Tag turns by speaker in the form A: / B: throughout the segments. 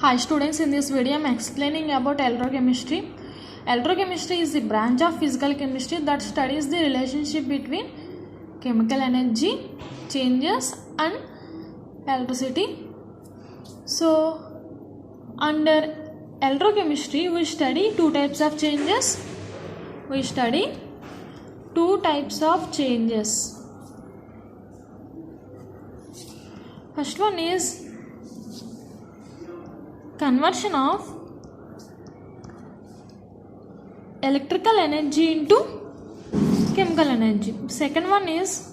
A: Hi students, in this video I am explaining about electrochemistry. Electrochemistry is the branch of physical chemistry that studies the relationship between chemical energy changes and electricity. So under electrochemistry we study two types of changes. First one is conversion of electrical energy into chemical energy. Second one is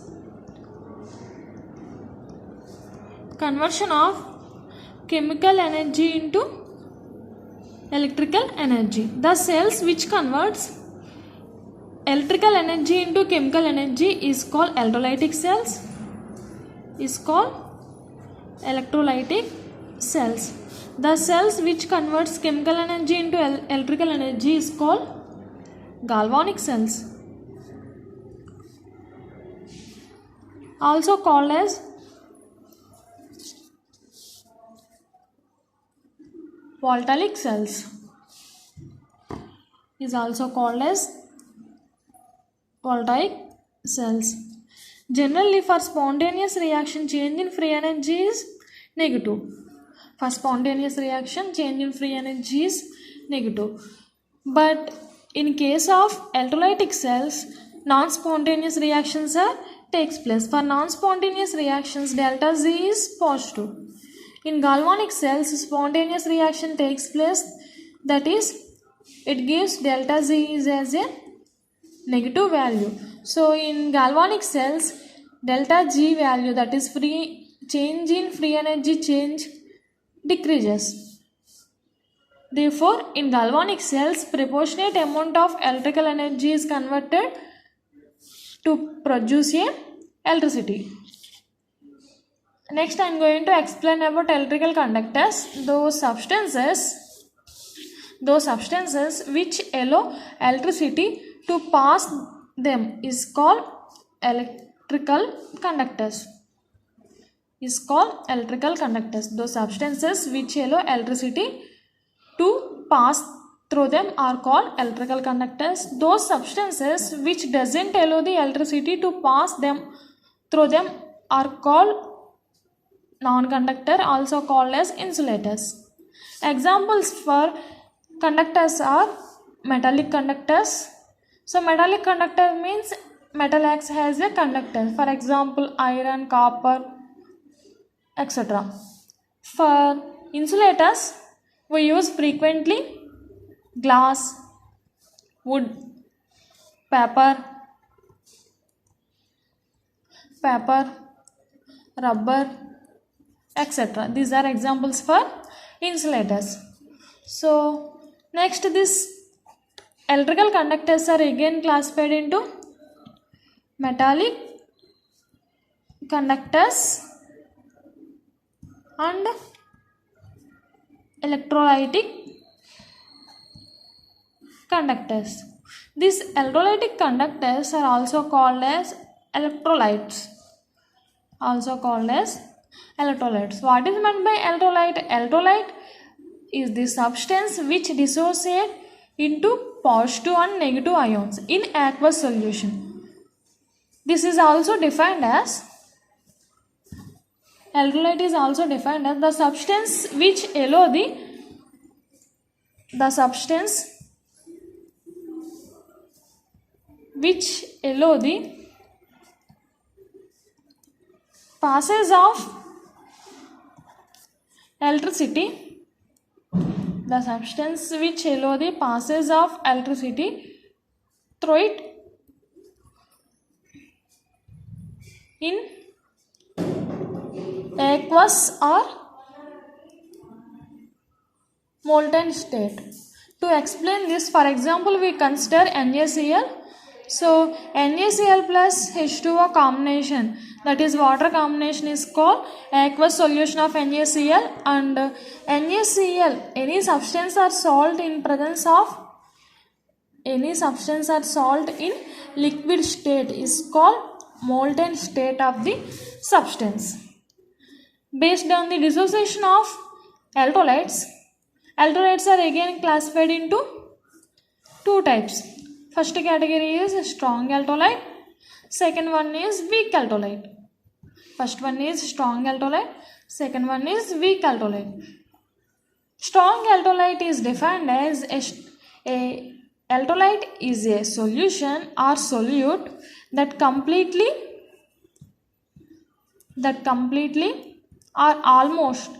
A: conversion of chemical energy into electrical energy. The cells which converts electrical energy into chemical energy is called electrolytic cells. The cells which converts chemical energy into electrical energy is called galvanic cells, also called as voltaic cells. Generally, for spontaneous reaction, change in free energy is negative. But in case of electrolytic cells, non-spontaneous reactions takes place. For non-spontaneous reactions, delta Z is positive. In galvanic cells, spontaneous reaction takes place, that is, it gives delta Z is as a negative value. So in galvanic cells, delta G value, that is change in free energy change, decreases. Therefore, in galvanic cells, proportionate amount of electrical energy is converted to produce electricity. Next, I am going to explain about electrical conductors. Those substances which allow electricity to pass them is called electrical conductors. Those substances which allow electricity to pass through them are called electrical conductors. Those substances which doesn't allow the electricity to pass through them are called non-conductor, also called as insulators. Examples for conductors are metallic conductors. So metallic conductor means metal acts as a conductor. For example, iron, copper, etc. For insulators, we use frequently glass, wood, paper, rubber, etc. These are examples for insulators. So next, these electrical conductors are again classified into metallic conductors and electrolytic conductors. These electrolytic conductors are also called as electrolytes. What is meant by electrolyte? Electrolyte is the substance which dissociate into positive and negative ions in aqueous solution. This is also defined as electrolyte is also defined as the substance which allow the passage of electricity. The substance which allow the passage of electricity through it in aqueous or molten state. To explain this, for example, we consider NaCl. So NaCl plus H2O combination, that is water combination, is called aqueous solution of NaCl. And NaCl, any substance or salt in liquid state is called molten state of the substance. Based on the dissociation of electrolytes, Electrolytes are again classified into two types. First category is strong electrolyte. Second one is weak electrolyte. First one is strong electrolyte. Second one is weak electrolyte. Strong electrolyte is defined as a electrolyte is a solution or solute that completely or almost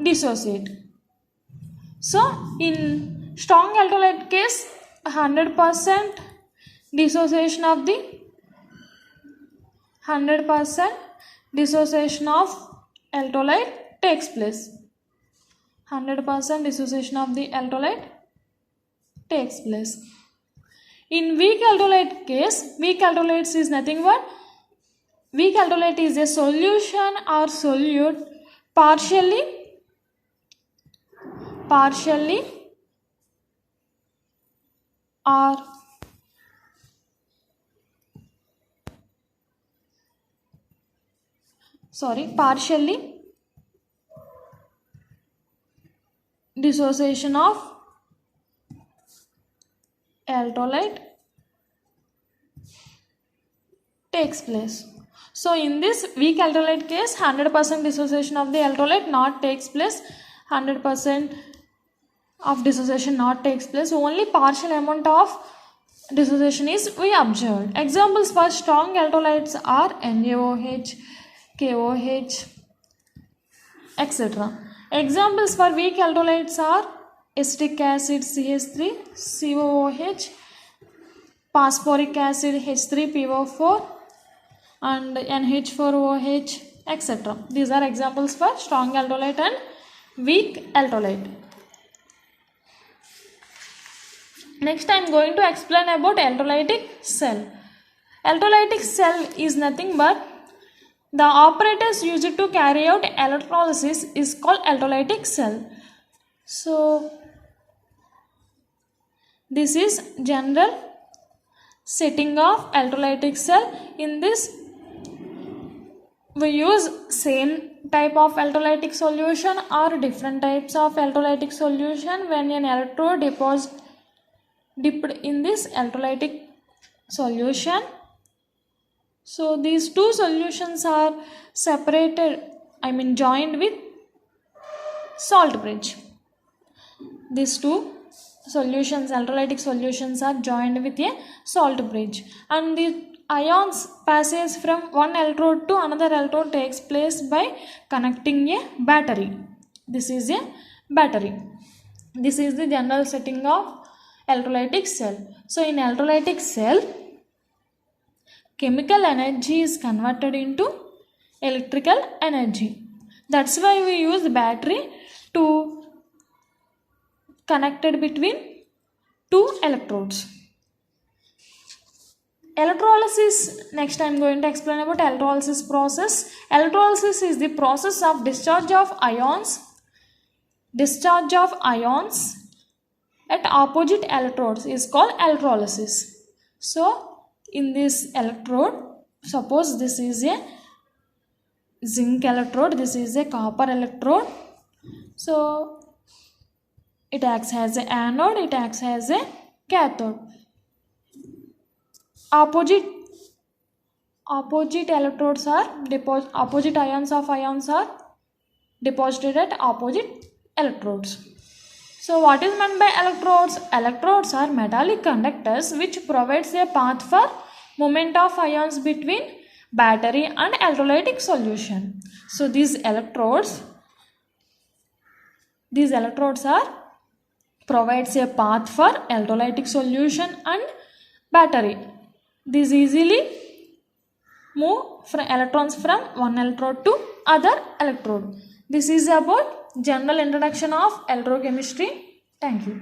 A: dissociate. So in strong electrolyte case, 100% dissociation of 100% of electrolyte takes place. 100% dissociation of the electrolyte takes place. In weak electrolyte case, weak electrolytes is nothing but weak electrolyte is a solution or solute partially or partially dissociation of electrolyte takes place. So in this weak electrolyte case, 100% dissociation of the electrolyte not takes place. 100% of dissociation not takes place. Only partial amount of dissociation is we observed. Examples for strong electrolytes are NaOH, KOH, etc. Examples for weak electrolytes are acetic acid CH3, COOH, phosphoric acid H3PO4 and NH4OH, etc. These are examples for strong electrolyte and weak electrolyte. Next I am going to explain about electrolytic cell. Electrolytic cell is nothing but the apparatus used to carry out electrolysis is called electrolytic cell. So this is general setting of electrolytic cell. In this we use same type of electrolytic solution or different types of electrolytic solution when an electrode dipped in this electrolytic solution. So these two solutions are joined with salt bridge. These two solutions, electrolytic solutions, are joined with a salt bridge, and the ions passage from one electrode to another electrode takes place by connecting a battery. This is a battery. This is the general setting of electrolytic cell. So in electrolytic cell, chemical energy is converted into electrical energy. That's why we use battery to connect it between two electrodes. Electrolysis, next I am going to explain about electrolysis process. Electrolysis is the process of discharge of ions at opposite electrodes is called electrolysis. So in this electrode, suppose this is a zinc electrode, this is a copper electrode. So it acts as an anode, it acts as a cathode. Opposite electrodes are opposite ions are deposited at opposite electrodes. So what is meant by electrodes? Electrodes are metallic conductors which provides a path for movement of ions between battery and electrolytic solution. So these electrodes provides a path for electrolytic solution and battery. These easily move electrons from one electrode to other electrode. This is about general introduction of electrochemistry. Thank you.